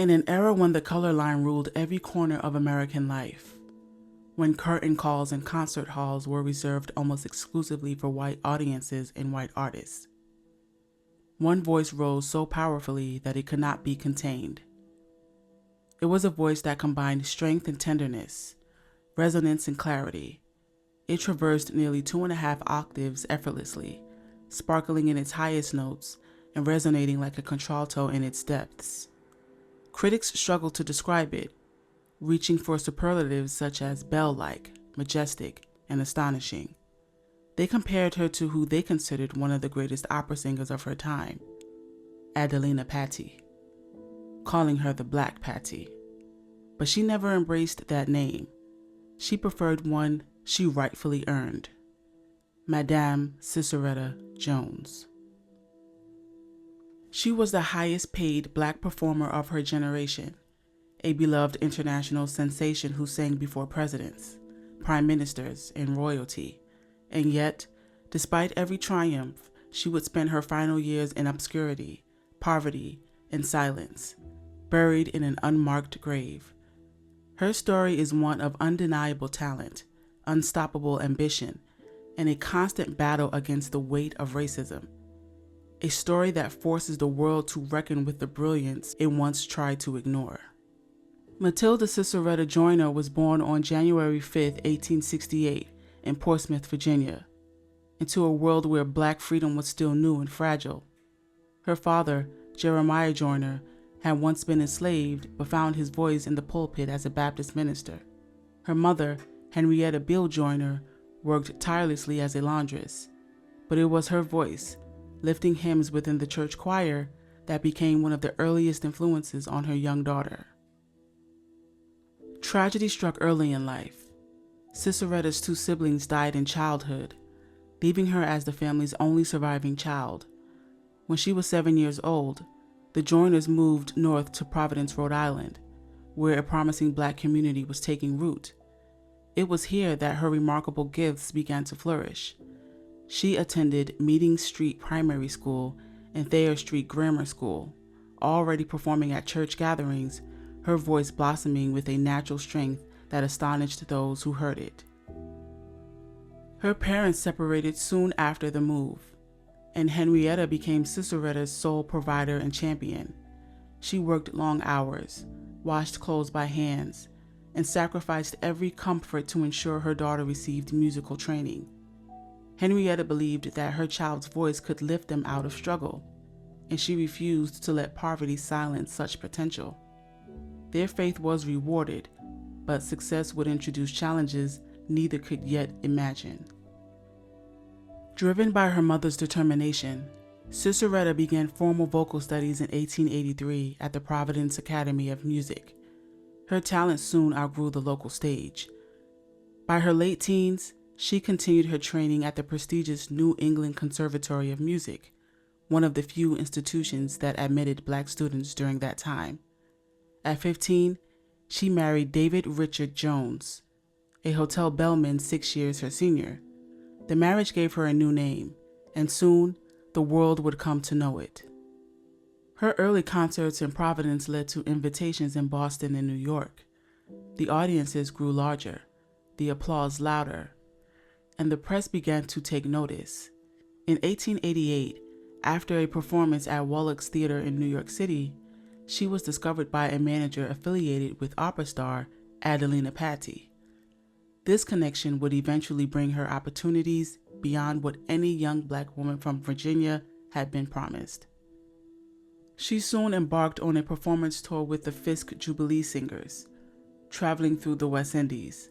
In an era when the color line ruled every corner of American life, when curtain calls and concert halls were reserved almost exclusively for white audiences and white artists, one voice rose so powerfully that it could not be contained. It was a voice that combined strength and tenderness, resonance and clarity. It traversed nearly 2.5 octaves effortlessly, sparkling in its highest notes and resonating like a contralto in its depths. Critics struggled to describe it, reaching for superlatives such as bell-like, majestic, and astonishing. They compared her to who they considered one of the greatest opera singers of her time, Adelina Patti, calling her the Black Patti. But she never embraced that name. She preferred one she rightfully earned, Madame Sissieretta Jones. She was the highest paid Black performer of her generation, a beloved international sensation who sang before presidents, prime ministers, and royalty. And yet, despite every triumph, she would spend her final years in obscurity, poverty, and silence, buried in an unmarked grave. Her story is one of undeniable talent, unstoppable ambition, and a constant battle against the weight of racism. A story that forces the world to reckon with the brilliance it once tried to ignore. Matilda Sissieretta Joyner was born on January 5, 1868, in Portsmouth, Virginia, into a world where Black freedom was still new and fragile. Her father, Jeremiah Joyner, had once been enslaved but found his voice in the pulpit as a Baptist minister. Her mother, Henrietta Beale Joyner, worked tirelessly as a laundress, but it was her voice, lifting hymns within the church choir, that became one of the earliest influences on her young daughter. Tragedy struck early in life. Sissieretta's 2 siblings died in childhood, leaving her as the family's only surviving child. When she was 7 years old, the Joyners moved north to Providence, Rhode Island, where a promising Black community was taking root. It was here that her remarkable gifts began to flourish. She attended Meeting Street Primary School and Thayer Street Grammar School, already performing at church gatherings, her voice blossoming with a natural strength that astonished those who heard it. Her parents separated soon after the move, and Henrietta became Sissieretta's sole provider and champion. She worked long hours, washed clothes by hands, and sacrificed every comfort to ensure her daughter received musical training. Henrietta believed that her child's voice could lift them out of struggle, and she refused to let poverty silence such potential. Their faith was rewarded, but success would introduce challenges neither could yet imagine. Driven by her mother's determination, Sissieretta began formal vocal studies in 1883 at the Providence Academy of Music. Her talent soon outgrew the local stage. By her late teens, she continued her training at the prestigious New England Conservatory of Music, one of the few institutions that admitted Black students during that time. At 15, she married David Richard Jones, a hotel bellman 6 years her senior. The marriage gave her a new name, and soon the world would come to know it. Her early concerts in Providence led to invitations in Boston and New York. The audiences grew larger, the applause louder, and the press began to take notice. In 1888, after a performance at Wallack's Theater in New York City, she was discovered by a manager affiliated with opera star Adelina Patti. This connection would eventually bring her opportunities beyond what any young Black woman from Virginia had been promised. She soon embarked on a performance tour with the Fisk Jubilee Singers, traveling through the West Indies.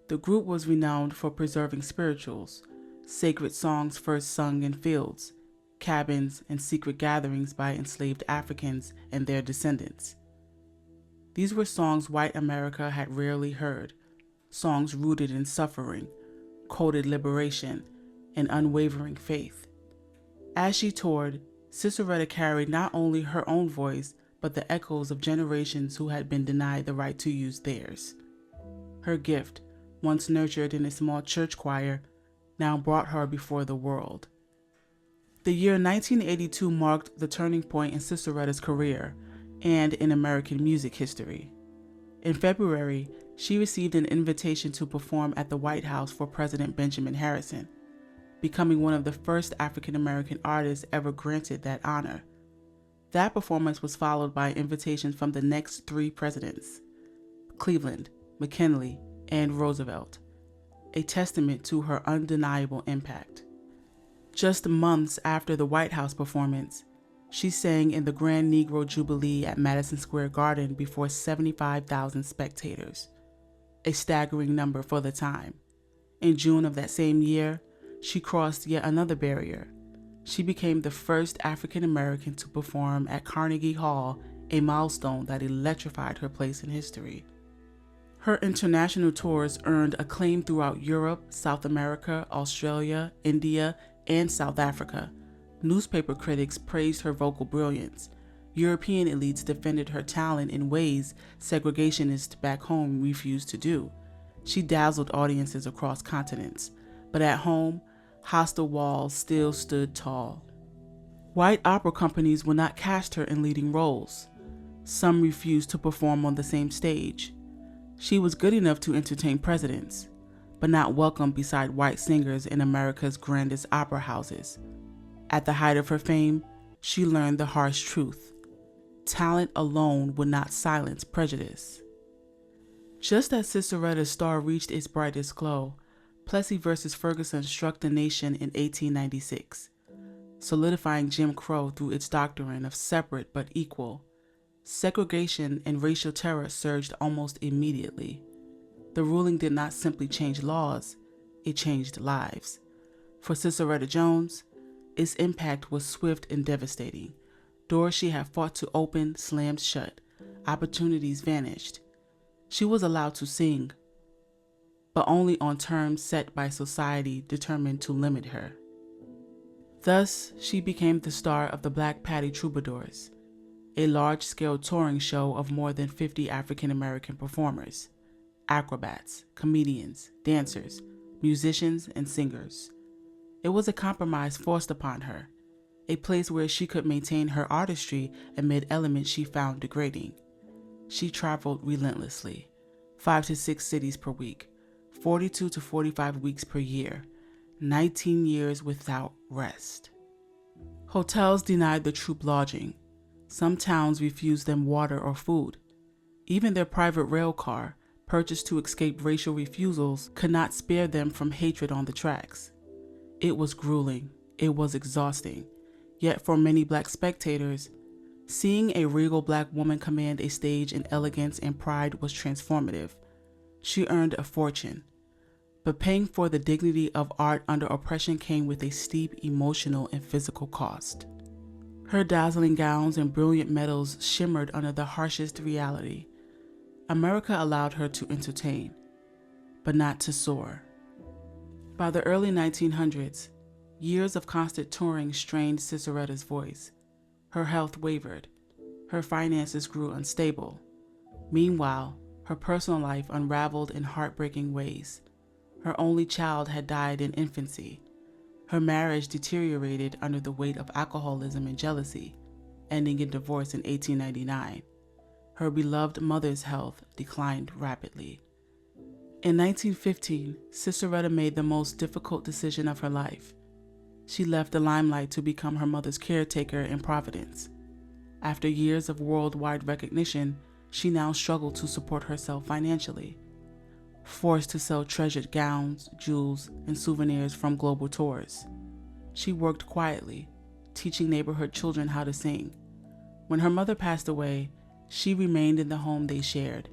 The group was renowned for preserving spirituals, sacred songs first sung in fields, cabins, and secret gatherings by enslaved Africans and their descendants. These were songs white America had rarely heard, songs rooted in suffering, coded liberation, and unwavering faith. As she toured, Sissieretta carried not only her own voice, but the echoes of generations who had been denied the right to use theirs. Her gift, once nurtured in a small church choir, now brought her before the world. The year 1982 marked the turning point in Sissieretta's career, and in American music history. In February, she received an invitation to perform at the White House for President Benjamin Harrison, becoming one of the first African-American artists ever granted that honor. That performance was followed by invitations from the next 3 presidents: Cleveland, McKinley, and Roosevelt, a testament to her undeniable impact. Just months after the White House performance, she sang in the Grand Negro Jubilee at Madison Square Garden before 75,000 spectators, a staggering number for the time. In June of that same year, she crossed yet another barrier. She became the first African American to perform at Carnegie Hall, a milestone that electrified her place in history. Her international tours earned acclaim throughout Europe, South America, Australia, India, and South Africa. Newspaper critics praised her vocal brilliance. European elites defended her talent in ways segregationists back home refused to do. She dazzled audiences across continents, but at home, hostile walls still stood tall. White opera companies would not cast her in leading roles. Some refused to perform on the same stage. She was good enough to entertain presidents, but not welcome beside white singers in America's grandest opera houses. At the height of her fame, she learned the harsh truth: talent alone would not silence prejudice. Just as Sissieretta's star reached its brightest glow, Plessy versus Ferguson struck the nation in 1896, solidifying Jim Crow through its doctrine of separate but equal. Segregation and racial terror surged almost immediately. The ruling did not simply change laws, it changed lives. For Sissieretta Jones, its impact was swift and devastating. Doors she had fought to open slammed shut. Opportunities vanished. She was allowed to sing, but only on terms set by society determined to limit her. Thus, she became the star of the Black Patty Troubadours, a large-scale touring show of more than 50 African-American performers, acrobats, comedians, dancers, musicians, and singers. It was a compromise forced upon her, a place where she could maintain her artistry amid elements she found degrading. She traveled relentlessly, 5 to 6 cities per week, 42 to 45 weeks per year, 19 years without rest. Hotels denied the troupe lodging. Some towns refused them water or food. Even their private rail car, purchased to escape racial refusals, could not spare them from hatred on the tracks. It was grueling. It was exhausting. Yet for many Black spectators, seeing a regal Black woman command a stage in elegance and pride was transformative. She earned a fortune, but paying for the dignity of art under oppression came with a steep emotional and physical cost. Her dazzling gowns and brilliant medals shimmered under the harshest reality. America allowed her to entertain, but not to soar. By the early 1900s, years of constant touring strained Sissieretta's voice. Her health wavered. Her finances grew unstable. Meanwhile, her personal life unraveled in heartbreaking ways. Her only child had died in infancy. Her marriage deteriorated under the weight of alcoholism and jealousy, ending in divorce in 1899. Her beloved mother's health declined rapidly. In 1915, Sissieretta made the most difficult decision of her life. She left the limelight to become her mother's caretaker in Providence. After years of worldwide recognition, she now struggled to support herself financially. Forced to sell treasured gowns, jewels, and souvenirs from global tours. She worked quietly, teaching neighborhood children how to sing. When her mother passed away, she remained in the home they shared,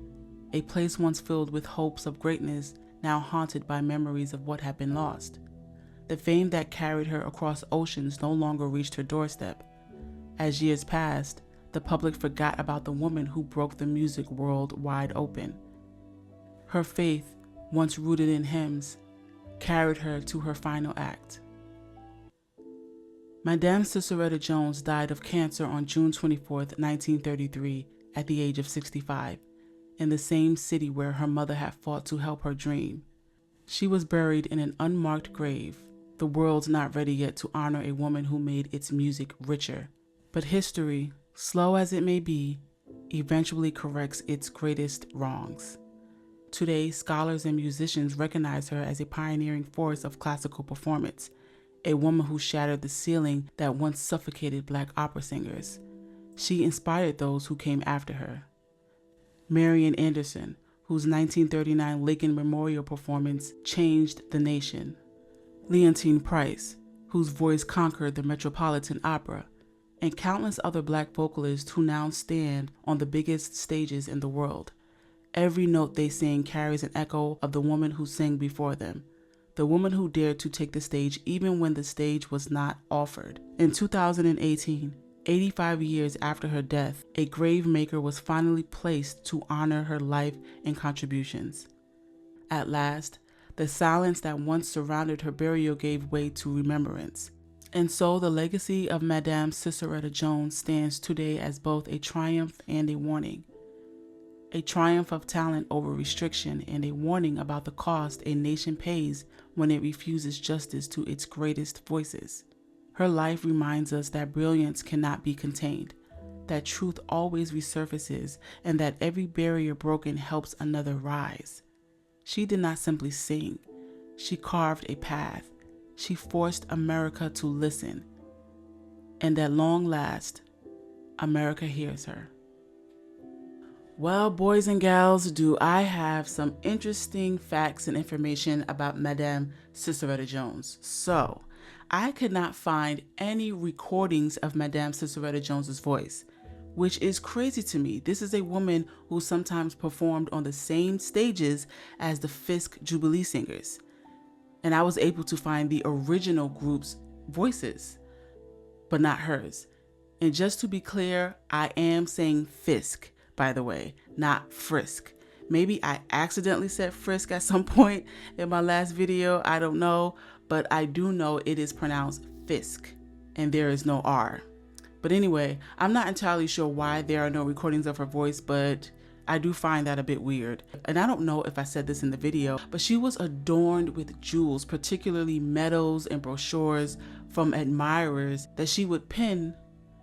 a place once filled with hopes of greatness, now haunted by memories of what had been lost. The fame that carried her across oceans no longer reached her doorstep. As years passed, the public forgot about the woman who broke the music world wide open. Her faith, once rooted in hymns, carried her to her final act. Madame Sissieretta Jones died of cancer on June 24, 1933, at the age of 65, in the same city where her mother had fought to help her dream. She was buried in an unmarked grave. The world's not ready yet to honor a woman who made its music richer. But history, slow as it may be, eventually corrects its greatest wrongs. Today, scholars and musicians recognize her as a pioneering force of classical performance, a woman who shattered the ceiling that once suffocated Black opera singers. She inspired those who came after her. Marian Anderson, whose 1939 Lincoln Memorial performance changed the nation. Leontine Price, whose voice conquered the Metropolitan Opera, and countless other Black vocalists who now stand on the biggest stages in the world. Every note they sing carries an echo of the woman who sang before them, the woman who dared to take the stage even when the stage was not offered. In 2018, 85 years after her death, a grave maker was finally placed to honor her life and contributions. At last, the silence that once surrounded her burial gave way to remembrance. And so the legacy of Madame Sissieretta Jones stands today as both a triumph and a warning. A triumph of talent over restriction and a warning about the cost a nation pays when it refuses justice to its greatest voices. Her life reminds us that brilliance cannot be contained, that truth always resurfaces, and that every barrier broken helps another rise. She did not simply sing. She carved a path. She forced America to listen. And at long last, America hears her. Well, boys and gals, do I have some interesting facts and information about Madame Sissieretta Jones. So, I could not find any recordings of Madame Sissieretta Jones's voice, which is crazy to me. This is a woman who sometimes performed on the same stages as the Fisk Jubilee Singers. And I was able to find the original group's voices, but not hers. And just to be clear, I am saying Fisk, by the way, not Frisk. Maybe I accidentally said Frisk at some point in my last video, I don't know, but I do know it is pronounced Fisk, and there is no R. But anyway, I'm not entirely sure why there are no recordings of her voice, but I do find that a bit weird. And I don't know if I said this in the video, but she was adorned with jewels, particularly medals and brochures from admirers that she would pin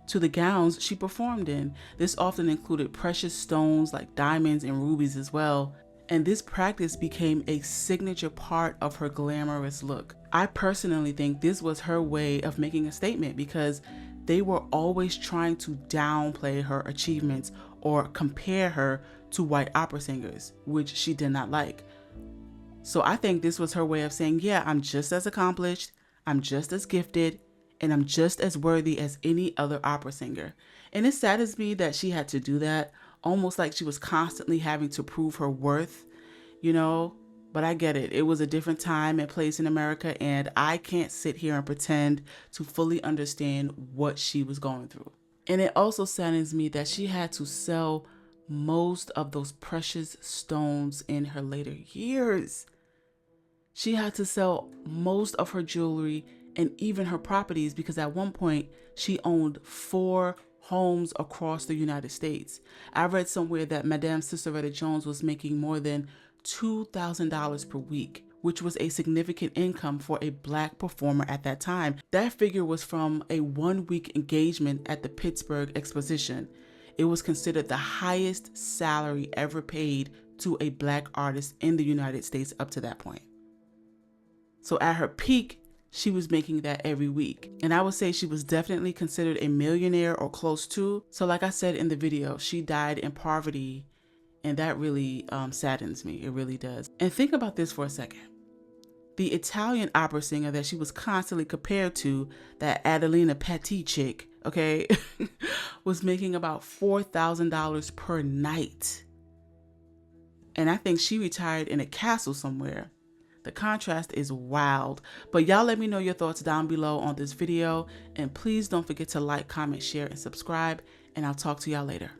to the gowns she performed in. This often included precious stones like diamonds and rubies as well. And this practice became a signature part of her glamorous look. I personally think this was her way of making a statement because they were always trying to downplay her achievements or compare her to white opera singers, which she did not like. So I think this was her way of saying, yeah, I'm just as accomplished, I'm just as gifted, and I'm just as worthy as any other opera singer. And it saddens me that she had to do that, almost like she was constantly having to prove her worth, you know, but I get it. It was a different time and place in America, and I can't sit here and pretend to fully understand what she was going through. And it also saddens me that she had to sell most of those precious stones in her later years. She had to sell most of her jewelry and even her properties because at one point she owned 4 homes across the United States. I read somewhere that Madame Sissieretta Jones was making more than $2,000 per week, which was a significant income for a Black performer at that time. That figure was from a 1-week engagement at the Pittsburgh Exposition. It was considered the highest salary ever paid to a Black artist in the United States up to that point. So at her peak, she was making that every week. And I would say she was definitely considered a millionaire or close to. So like I said in the video, she died in poverty, and that really saddens me. It really does. And think about this for a second. The Italian opera singer that she was constantly compared to, that Adelina Patti chick, okay, was making about $4,000 per night. And I think she retired in a castle somewhere. The contrast is wild. But y'all let me know your thoughts down below on this video. And please don't forget to like, comment, share, and subscribe. And I'll talk to y'all later.